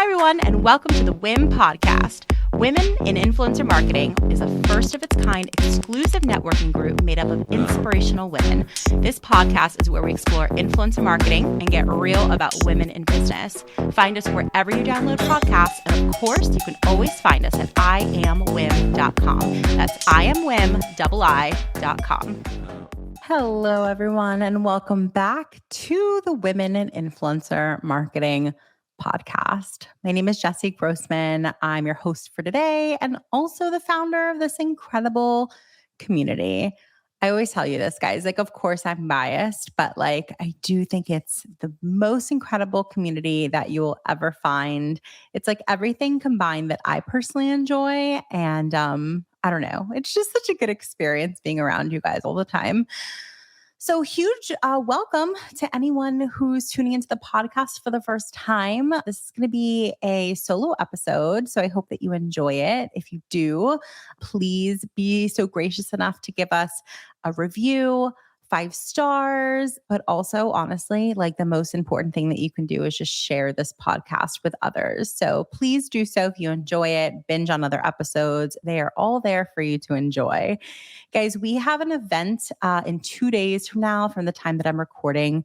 Hi, everyone, and welcome to the WIIM podcast. Women in Influencer Marketing is a first-of-its-kind exclusive networking group made up of inspirational women. This podcast is where we explore influencer marketing and get real about women in business. Find us wherever you download podcasts, and of course, you can always find us at iamwim.com. That's iamwim.com. Hello, everyone, and welcome back to the Women in Influencer Marketing podcast. My name is Jessy Grossman. I'm your host for today and also the founder of this incredible community. I always tell you this, guys, of course I'm biased, but I do think it's the most incredible community that you will ever find. It's everything combined that I personally enjoy. And I don't know, it's just such a good experience being around you guys all the time. So huge welcome to anyone who's tuning into the podcast for the first time. This is going to be a solo episode, so I hope that you enjoy it. If you do, please be so gracious enough to give us a review, 5 stars, but also honestly, the most important thing that you can do is just share this podcast with others. So please do so if you enjoy it, binge on other episodes. They are all there for you to enjoy. Guys, we have an event in 2 days from now, from the time that I'm recording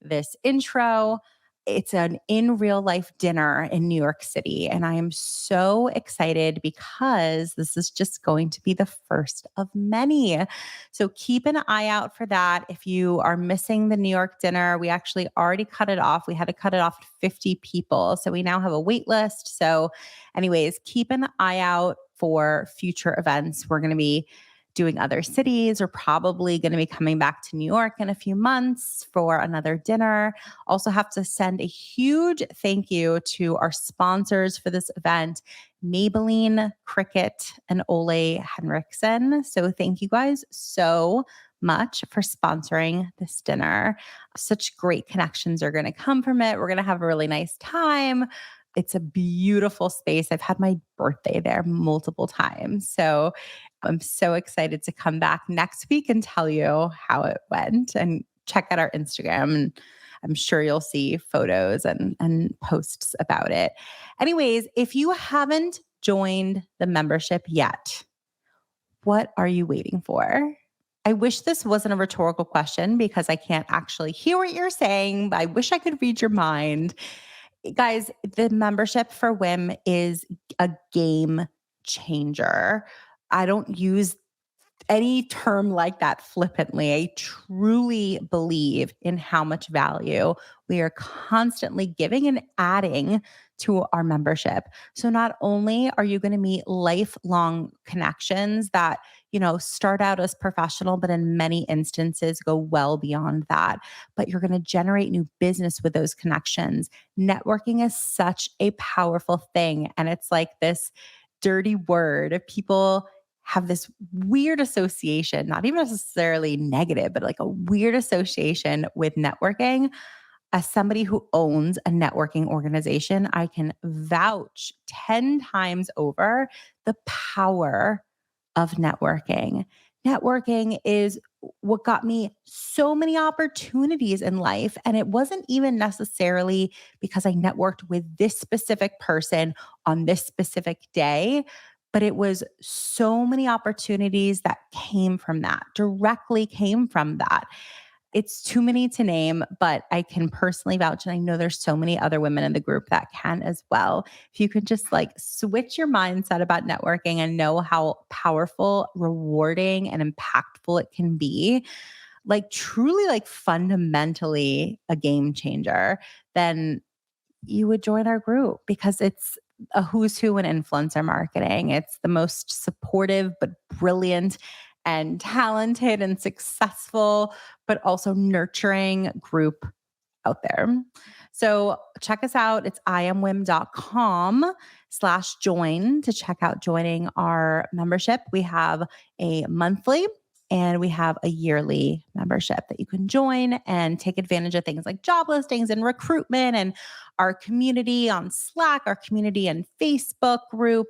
this intro. It's an in real life dinner in New York City. And I am so excited because this is just going to be the first of many. So keep an eye out for that. If you are missing the New York dinner, we actually already cut it off. We had to cut it off at 50 people. So we now have a wait list. So anyways, keep an eye out for future events. We're going to be doing other cities. We're probably going to be coming back to New York in a few months for another dinner. Also have to send a huge thank you to our sponsors for this event, Maybelline, Cricut, and Ole Henriksen. So thank you guys so much for sponsoring this dinner. Such great connections are going to come from it. We're going to have a really nice time. It's a beautiful space. I've had my birthday there multiple times. So I'm so excited to come back next week and tell you how it went, and check out our Instagram. And I'm sure you'll see photos and posts about it. Anyways, if you haven't joined the membership yet, what are you waiting for? I wish this wasn't a rhetorical question because I can't actually hear what you're saying, but I wish I could read your mind. Guys, the membership for WIIM is a game changer. I don't use any term like that flippantly. I truly believe in how much value we are constantly giving and adding to our membership. So not only are you going to meet lifelong connections that, start out as professional, but in many instances go well beyond that, but you're going to generate new business with those connections. Networking is such a powerful thing. And it's this dirty word. People have this weird association, not even necessarily negative, but a weird association with networking. As somebody who owns a networking organization, I can vouch 10 times over the power of networking. Networking is what got me so many opportunities in life. And it wasn't even necessarily because I networked with this specific person on this specific day, but it was so many opportunities that came from that, directly came from that. It's too many to name, but I can personally vouch, and I know there's so many other women in the group that can as well. If you could just switch your mindset about networking and know how powerful, rewarding, and impactful it can be, truly fundamentally a game changer, then you would join our group because it's a who's who in influencer marketing. It's the most supportive, but brilliant and talented and successful, but also nurturing group out there. So check us out. It's iamwim.com/join to check out joining our membership. We have a monthly And we have a yearly membership that you can join and take advantage of things like job listings and recruitment and our community on Slack, our community and Facebook group,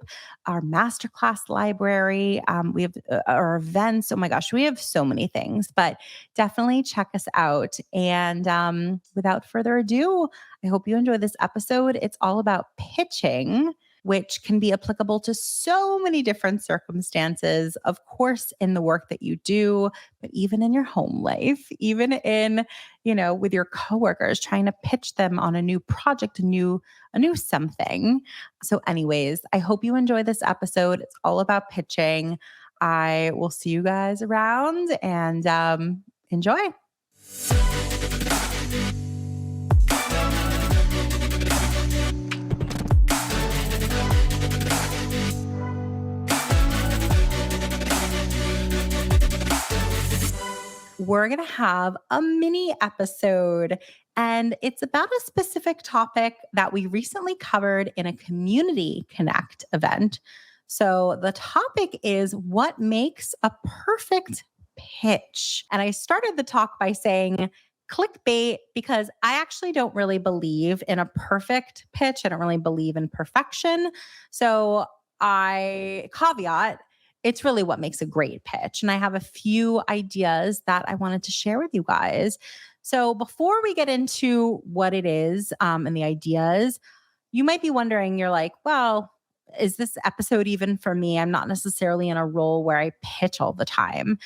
our masterclass library. We have our events. Oh my gosh, we have so many things, but definitely check us out. And without further ado, I hope you enjoy this episode. It's all about pitching, which can be applicable to so many different circumstances, of course, in the work that you do, but even in your home life, even in, with your coworkers, trying to pitch them on a new project, a new something. So anyways, I hope you enjoy this episode. It's all about pitching. I will see you guys around and enjoy. We're going to have a mini episode, and it's about a specific topic that we recently covered in a Community Connect event. So the topic is what makes a perfect pitch. And I started the talk by saying clickbait because I actually don't really believe in a perfect pitch. I don't really believe in perfection. So I caveat it's really what makes a great pitch. And I have a few ideas that I wanted to share with you guys. So before we get into what it is and the ideas, you might be wondering, you're like, well, is this episode even for me? I'm not necessarily in a role where I pitch all the time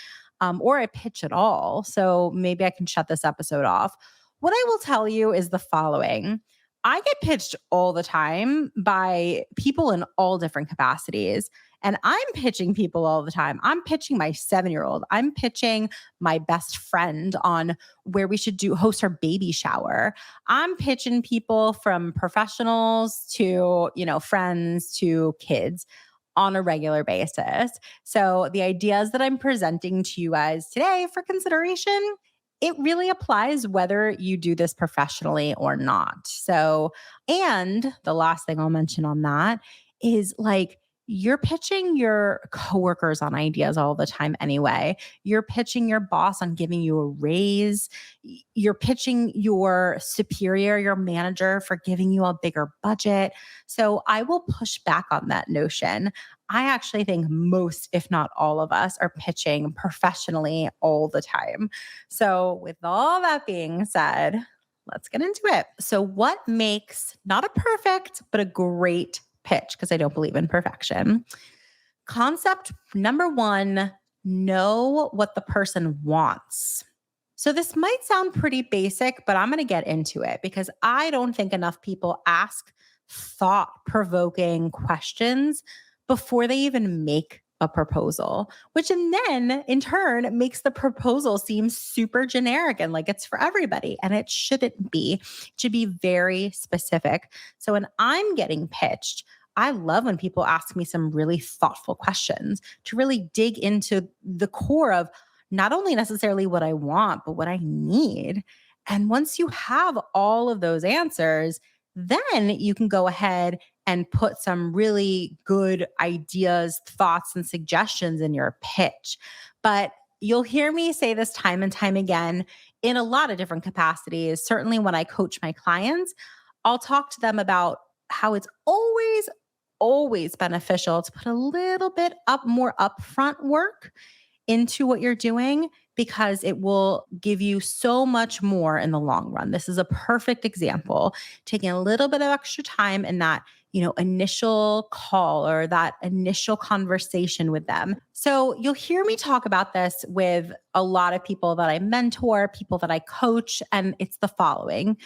or I pitch at all. So maybe I can shut this episode off. What I will tell you is the following. I get pitched all the time by people in all different capacities. And I'm pitching people all the time. I'm pitching my 7-year-old. I'm pitching my best friend on where we should host her baby shower. I'm pitching people from professionals to, friends to kids on a regular basis. So the ideas that I'm presenting to you guys today for consideration, it really applies whether you do this professionally or not. So, and the last thing I'll mention on that is you're pitching your coworkers on ideas all the time anyway. You're pitching your boss on giving you a raise. You're pitching your superior, your manager for giving you a bigger budget. So I will push back on that notion. I actually think most, if not all of us, are pitching professionally all the time. So with all that being said, let's get into it. So what makes not a perfect, but a great pitch, because I don't believe in perfection. Concept number 1, know what the person wants. So this might sound pretty basic, but I'm going to get into it because I don't think enough people ask thought-provoking questions before they even make a proposal, which then in turn makes the proposal seem super generic and like it's for everybody. And it shouldn't be. It should be very specific. So when I'm getting pitched, I love when people ask me some really thoughtful questions to really dig into the core of not only necessarily what I want, but what I need. And once you have all of those answers, then you can go ahead and put some really good ideas, thoughts, and suggestions in your pitch. But you'll hear me say this time and time again in a lot of different capacities. Certainly when I coach my clients, I'll talk to them about how it's always beneficial to put a little bit more upfront work into what you're doing because it will give you so much more in the long run. This is a perfect example. Taking a little bit of extra time in that, initial call or that initial conversation with them. So you'll hear me talk about this with a lot of people that I mentor, people that I coach, and it's the following.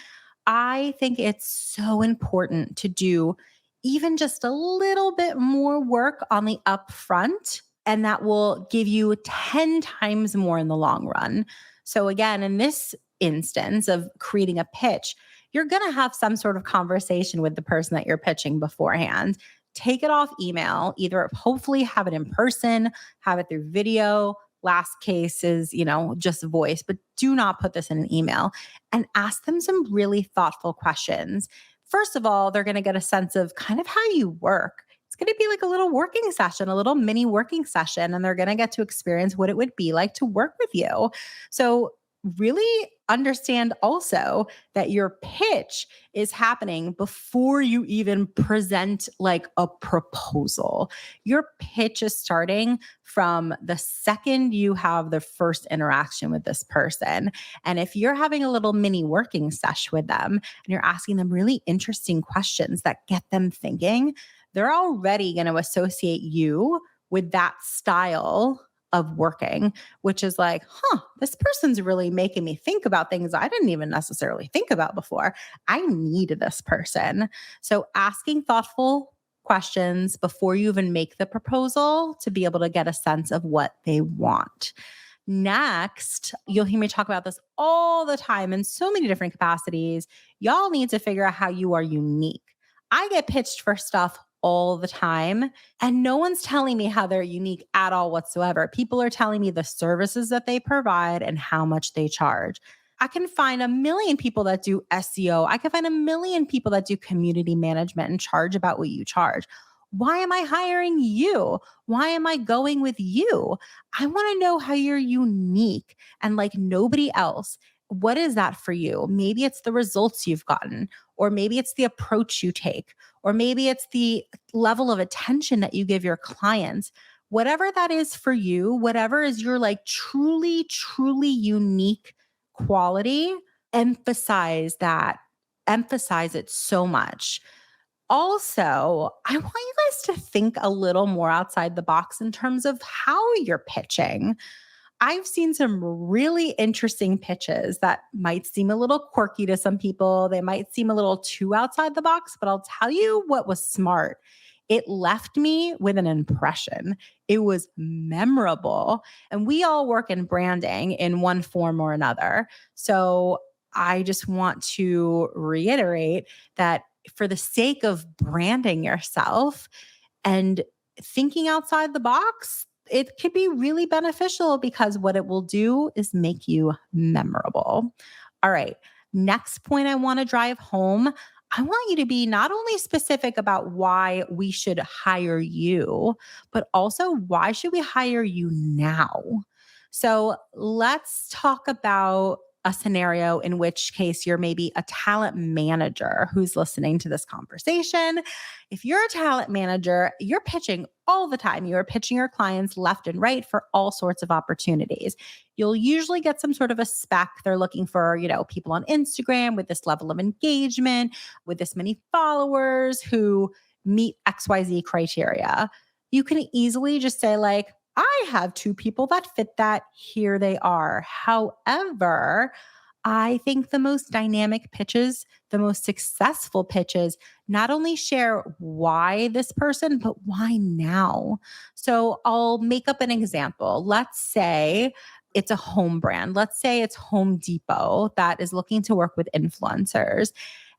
I think it's so important to do even just a little bit more work on the upfront, and that will give you 10 times more in the long run. So again, in this instance of creating a pitch, you're going to have some sort of conversation with the person that you're pitching beforehand. Take it off email, either hopefully have it in person, have it through video. Last case is, just voice, but do not put this in an email and ask them some really thoughtful questions. First of all, they're going to get a sense of kind of how you work. It's it's going to be like a little working session, a little mini working session, and they're going to get to experience what it would be like to work with you. So, really understand also that your pitch is happening before you even present like a proposal. Your pitch is starting from the second you have the first interaction with this person. And if you're having a little mini working sesh with them and you're asking them really interesting questions that get them thinking, they're already going to associate you with that style of working, which is like, this person's really making me think about things I didn't even necessarily think about before. I need this person. So asking thoughtful questions before you even make the proposal to be able to get a sense of what they want. Next, you'll hear me talk about this all the time in so many different capacities. Y'all need to figure out how you are unique. I get pitched for stuff all the time, and no one's telling me how they're unique at all whatsoever. People are telling me the services that they provide and how much they charge. I can find a million people that do SEO. I can find a million people that do community management and charge about what you charge. Why am I hiring you? Why am I going with you? I want to know how you're unique and like nobody else. What is that for you? Maybe it's the results you've gotten, or maybe it's the approach you take, or maybe it's the level of attention that you give your clients. Whatever that is for you, whatever is your like truly, truly unique quality, emphasize that. Emphasize it so much. Also, I want you guys to think a little more outside the box in terms of how you're pitching. I've seen some really interesting pitches that might seem a little quirky to some people. They might seem a little too outside the box, but I'll tell you what was smart. It left me with an impression. It was memorable. And we all work in branding in one form or another. So I just want to reiterate that for the sake of branding yourself and thinking outside the box, it could be really beneficial because what it will do is make you memorable. All right. Next point I want to drive home. I want you to be not only specific about why we should hire you, but also why should we hire you now? So let's talk about a scenario in which case you're maybe a talent manager who's listening to this conversation. If you're a talent manager, you're pitching all the time. You're pitching your clients left and right for all sorts of opportunities. You'll usually get some sort of a spec. They're looking for, people on Instagram with this level of engagement, with this many followers who meet XYZ criteria. You can easily just say like, I have two people that fit that. Here they are. However, I think the most dynamic pitches, the most successful pitches, not only share why this person, but why now. So I'll make up an example. Let's say it's a home brand. Let's say it's Home Depot that is looking to work with influencers.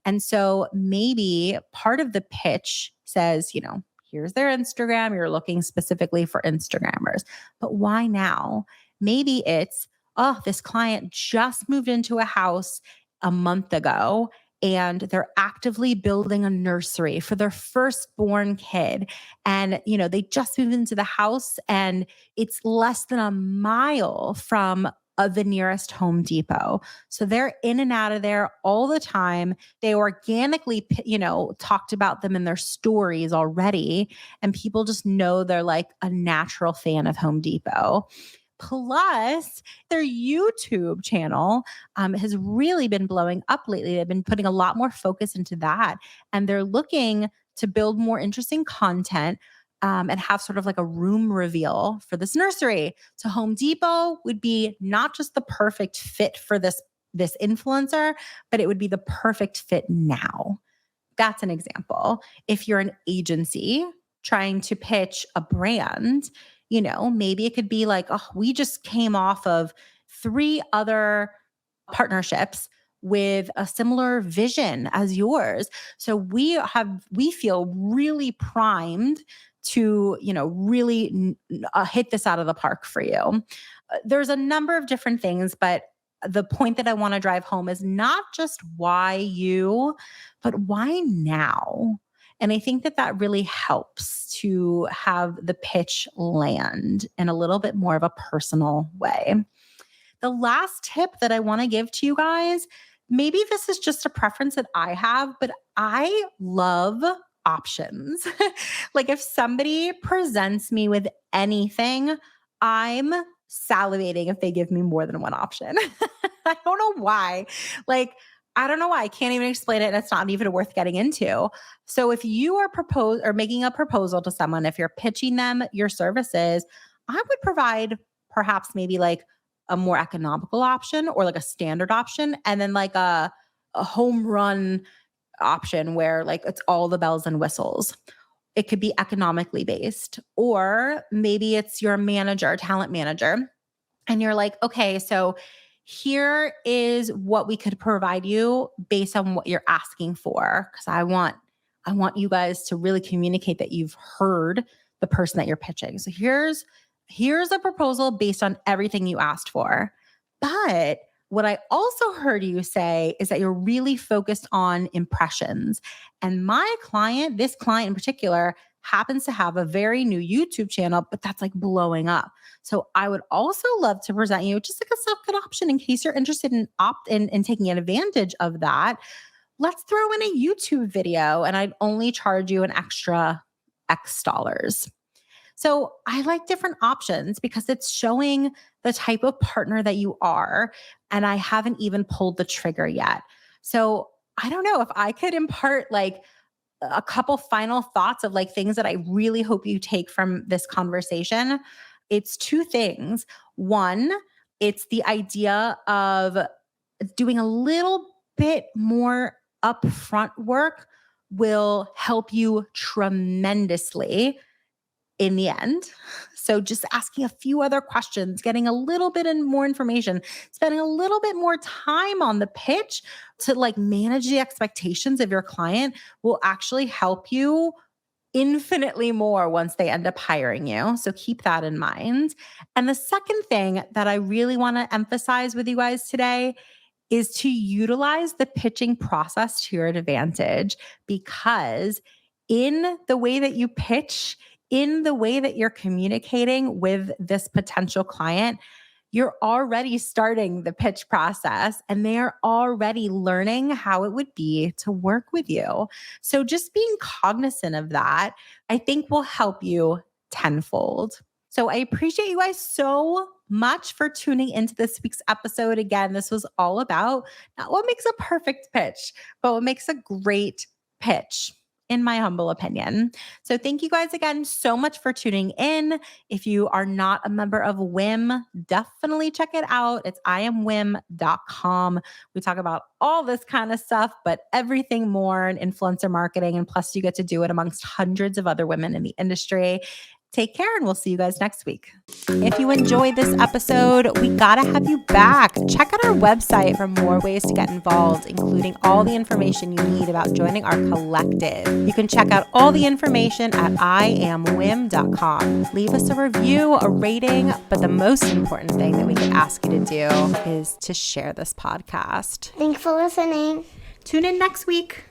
And so maybe part of the pitch says, here's their Instagram. You're looking specifically for Instagrammers. But why now? Maybe it's, this client just moved into a house a month ago and they're actively building a nursery for their firstborn kid. And, they just moved into the house and it's less than a mile from the nearest Home Depot. So they're in and out of there all the time. They organically, talked about them in their stories already. And people just know they're like a natural fan of Home Depot. Plus, their YouTube channel has really been blowing up lately. They've been putting a lot more focus into that. And they're looking to build more interesting content and have sort of like a room reveal for this nursery. So Home Depot would be not just the perfect fit for this influencer, but it would be the perfect fit now. That's an example. If you're an agency trying to pitch a brand, maybe it could be like, we just came off of 3 other partnerships with a similar vision as yours. So we feel really primed to, really hit this out of the park for you. There's a number of different things, but the point that I want to drive home is not just why you, but why now? And I think that really helps to have the pitch land in a little bit more of a personal way. The last tip that I want to give to you guys, maybe this is just a preference that I have, but I love options. Like if somebody presents me with anything, I'm salivating if they give me more than one option. I don't know why. Like, I don't know why. I can't even explain it. And it's not even worth getting into. So if you are making a proposal to someone, if you're pitching them your services, I would provide perhaps maybe like a more economical option or like a standard option, and then like a home run option where like it's all the bells and whistles. It could be economically based, or maybe it's your manager, talent manager, and you're like, okay, so here is what we could provide you based on what you're asking for. Cause I want you guys to really communicate that you've heard the person that you're pitching. So here's a proposal based on everything you asked for. But what I also heard you say is that you're really focused on impressions. And this client in particular, happens to have a very new YouTube channel, but that's like blowing up. So I would also love to present you just like a second option in case you're interested in taking advantage of that. Let's throw in a YouTube video and I'd only charge you an extra X dollars. So I like different options because it's showing the type of partner that you are. And I haven't even pulled the trigger yet. So I don't know if I could impart like a couple final thoughts of like things that I really hope you take from this conversation. It's two things. One, it's the idea of doing a little bit more upfront work will help you tremendously in the end. So just asking a few other questions, getting a little bit more information, spending a little bit more time on the pitch to like manage the expectations of your client will actually help you infinitely more once they end up hiring you. So keep that in mind. And the second thing that I really want to emphasize with you guys today is to utilize the pitching process to your advantage, because in the way that you pitch, in the way that you're communicating with this potential client, you're already starting the pitch process and they're already learning how it would be to work with you. So just being cognizant of that, I think will help you tenfold. So I appreciate you guys so much for tuning into this week's episode. Again, this was all about not what makes a perfect pitch, but what makes a great pitch, in my humble opinion. So thank you guys again so much for tuning in. If you are not a member of WIIM, definitely check it out. It's iamwiim.com. We talk about all this kind of stuff, but everything more in influencer marketing. And plus you get to do it amongst hundreds of other women in the industry. Take care and we'll see you guys next week. If you enjoyed this episode, we gotta have you back. Check out our website for more ways to get involved, including all the information you need about joining our collective. You can check out all the information at iamwiim.com. Leave us a review, a rating, but the most important thing that we can ask you to do is to share this podcast. Thanks for listening. Tune in next week.